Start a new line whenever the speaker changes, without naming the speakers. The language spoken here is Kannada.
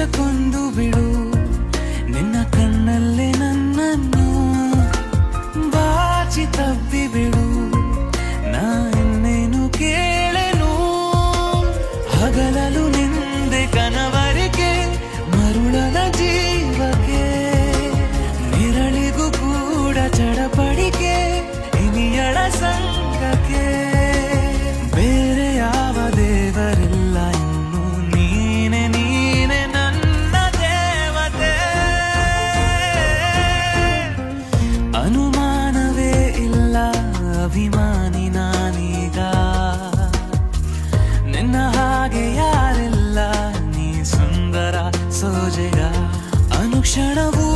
ನಿಮಿಷಕ್ಕೊಂದು ಬಿಡು ನಿನ್ನ ಕಣ್ಣಲ್ಲೇ ನನ್ನನ್ನು ಬಾಚಿ ತಬ್ಬಿ ಬಿಡು ನಾ ಇನ್ನೇನು ಕೇಳೆನು ಹಗಲಲು ನಿಂದೆ ಕನವರಿಕೆ ಮರುಳನ ಜೀವಕ್ಕೆ ನಿರಳಿಗೂ ಕೂಡ ಚಡಪಡಿಕೆ ಇನಿಯಳ ಸಂಗಕ್ಕೆ ಬೇರೆ ಯಾವ ದೇವರಿಲ್ಲ ಇನ್ನು ನೀನೆ ನೀನೆ ನನ್ನ ದೇವತೆ ಅನುಮಾನವೇ ಇಲ್ಲ ಅಭಿಮಾನಿ ನಾನೀಗ ನಿನ್ನ ಹಾಗೆ ಯಾರಿಲ್ಲ ನೀ ಸುಂದರ ಸೋಜೆಗ ಅನುಕ್ಷಣವೂ